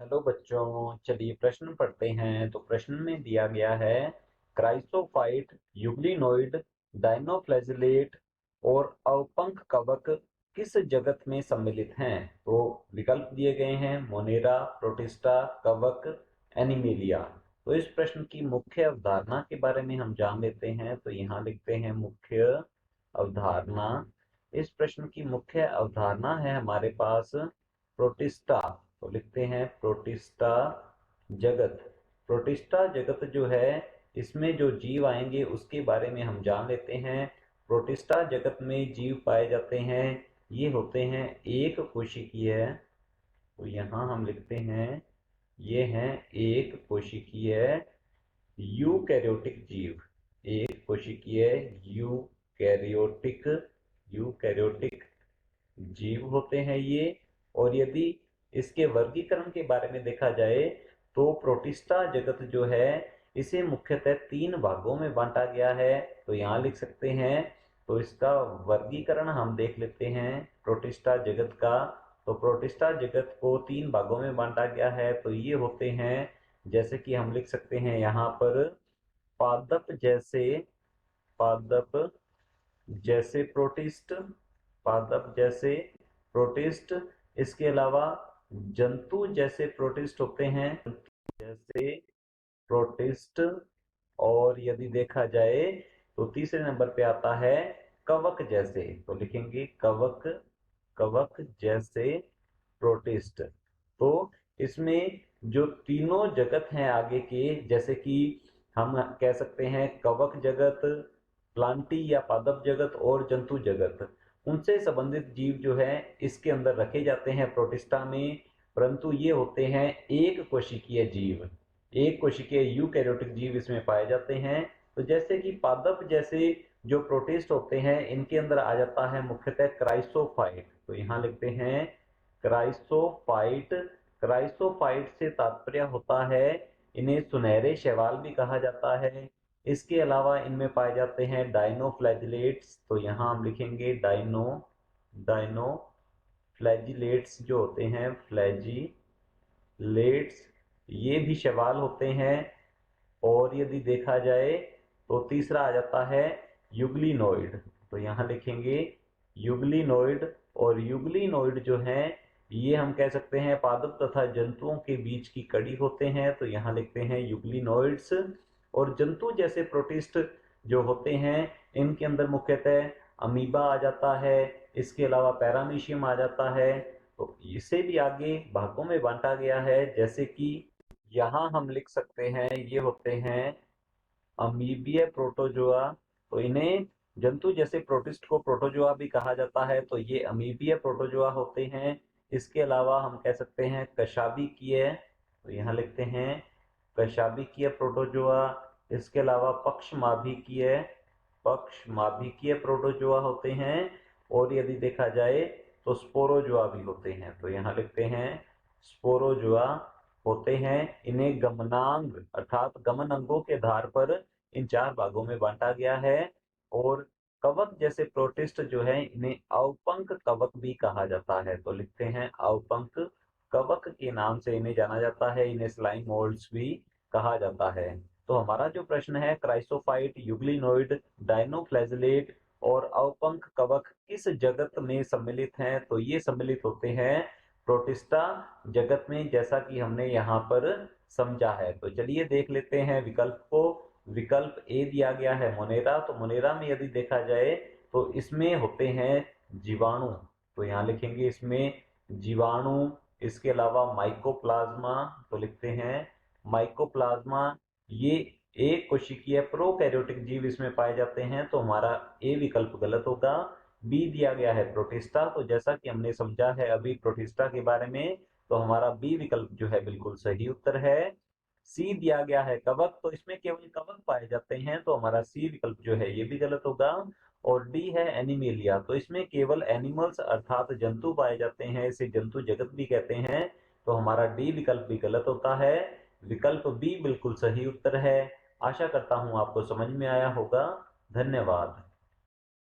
Hello बच्चों, चलिए प्रश्न पढ़ते हैं। तो प्रश्न में दिया गया है क्राइसोफाइट, यूग्लिनोइड, डायनोफ्लैजिलेट और अवपंख कवक किस जगत में सम्मिलित हैं। तो विकल्प दिए गए हैं मोनेरा, प्रोटिस्टा, कवक, एनिमेलिया। तो इस प्रश्न की मुख्य अवधारणा के बारे में हम जान लेते हैं। तो यहाँ लिखते हैं मुख्य अवधारणा। इस प्रश्न की मुख्य अवधारणा है हमारे पास प्रोटिस्टा। तो लिखते हैं प्रोटिस्टा जगत। प्रोटिस्टा जगत जो है, इसमें जो जीव आएंगे उसके बारे में हम जान लेते हैं। प्रोटिस्टा जगत में जीव पाए जाते हैं, ये होते हैं एक कोशिकीय। तो यहाँ हम लिखते हैं ये हैं एक कोशिकीय यूकैरियोटिक जीव। एक कोशिकीय यूकैरियोटिक यूकैरियोटिक जीव होते हैं ये। और यदि इसके वर्गीकरण के बारे में देखा जाए तो प्रोटिस्टा जगत जो है, इसे मुख्यतः तीन भागों में बांटा गया है। तो यहाँ लिख सकते हैं। तो इसका वर्गीकरण हम देख लेते हैं प्रोटिस्टा जगत का। तो प्रोटिस्टा जगत को तीन भागों में बांटा गया है। तो ये होते हैं, जैसे कि हम लिख सकते हैं यहाँ पर पादप जैसे पादप जैसे प्रोटिस्ट पादप जैसे प्रोटिस्ट। इसके अलावा जंतु जैसे प्रोटिस्ट होते हैं, जैसे प्रोटिस्ट। और यदि देखा जाए तो तीसरे नंबर पे आता है कवक जैसे। तो लिखेंगे कवक कवक जैसे प्रोटिस्ट। तो इसमें जो तीनों जगत हैं आगे के, जैसे कि हम कह सकते हैं कवक जगत, प्लांटी या पादप जगत और जंतु जगत, उनसे संबंधित जीव जो है इसके अंदर रखे जाते हैं प्रोटिस्टा में। परंतु ये होते हैं एक कोशिकीय जीव। एक कोशिकीय यूकैरियोटिक जीव इसमें पाए जाते हैं। तो जैसे कि पादप जैसे जो प्रोटिस्ट होते हैं, इनके अंदर आ जाता है मुख्यतः क्राइसोफाइट। तो यहाँ लिखते हैं क्राइसोफाइट। क्राइसोफाइट से तात्पर्य होता है, इन्हें सुनहरे शैवाल भी कहा जाता है। इसके अलावा इनमें पाए जाते हैं डायनोफ्लैजिलेट्स। तो यहाँ हम लिखेंगे डायनोफ्लैजिलेट्स जो होते हैं फ्लैजिलेट्स, ये भी शैवाल होते हैं। और यदि देखा जाए तो तीसरा आ जाता है युग्लिनोइड। तो यहाँ लिखेंगे युग्लिनोइड। और युग्लिनोइड जो है, ये हम कह सकते हैं पादप तथा जंतुओं के बीच की कड़ी होते हैं। तो यहाँ लिखते हैं युग्लिनोइड्स। और जंतु जैसे प्रोटिस्ट जो होते हैं, इनके अंदर मुख्यतः अमीबा आ जाता है। इसके अलावा पैरामीशियम आ जाता है। तो इसे भी आगे भागों में बांटा गया है, जैसे कि यहाँ हम लिख सकते हैं ये होते हैं अमीबीय प्रोटोजोआ। तो इन्हें जंतु जैसे प्रोटिस्ट को प्रोटोजोआ भी कहा जाता है। तो ये अमीबीय प्रोटोजोआ होते हैं। इसके अलावा हम कह सकते हैं कशाबिकीय। तो यहाँ लिखते हैं कशाबिकीय प्रोटोजोआ। इसके अलावा पक्षमाभिकीय प्रोटोजोआ होते हैं। और यदि देखा जाए तो स्पोरोजोआ भी होते हैं। तो यहाँ लिखते हैं स्पोरोजोआ होते हैं। इन्हें गमनांग अर्थात गमन अंगों के आधार पर इन चार भागों में बांटा गया है। और कवक जैसे प्रोटिस्ट जो है, इन्हें अवपंख कवक भी कहा जाता है। तो लिखते हैं अवपंख कवक के नाम से इन्हें जाना जाता है। इन्हें स्लाइम मोल्ड्स भी कहा जाता है। तो हमारा जो प्रश्न है क्राइसोफाइट, यूग्लिनोइड, डायनोफ्लैजिलेट और अवपंख कवक किस जगत में सम्मिलित हैं। तो ये सम्मिलित होते हैं प्रोटिस्टा जगत में, जैसा कि हमने यहाँ पर समझा है। तो चलिए देख लेते हैं विकल्प को। विकल्प ए दिया गया है मोनेरा। तो मोनेरा में यदि देखा जाए तो इसमें होते हैं जीवाणु। तो यहाँ लिखेंगे इसमें जीवाणु। इसके अलावा माइकोप्लाज्मा। तो लिखते हैं माइकोप्लाज्मा। ये एक कोशिकीय प्रोकैरियोटिक जीव इसमें पाए जाते हैं। तो हमारा ए विकल्प गलत होगा। बी दिया गया है प्रोटिस्टा। तो जैसा कि हमने समझा है अभी प्रोटिस्टा के बारे में, तो हमारा बी विकल्प जो है बिल्कुल सही उत्तर है। सी दिया गया है कवक। तो इसमें केवल कवक पाए जाते हैं। तो हमारा सी विकल्प जो है ये भी गलत होगा। और डी है एनिमेलिया। तो इसमें केवल एनिमल्स अर्थात जंतु पाए जाते हैं, इसे जंतु जगत भी कहते हैं। तो हमारा डी विकल्प भी गलत होता है। विकल्प बी बिल्कुल सही उत्तर है। आशा करता हूं आपको समझ में आया होगा। धन्यवाद।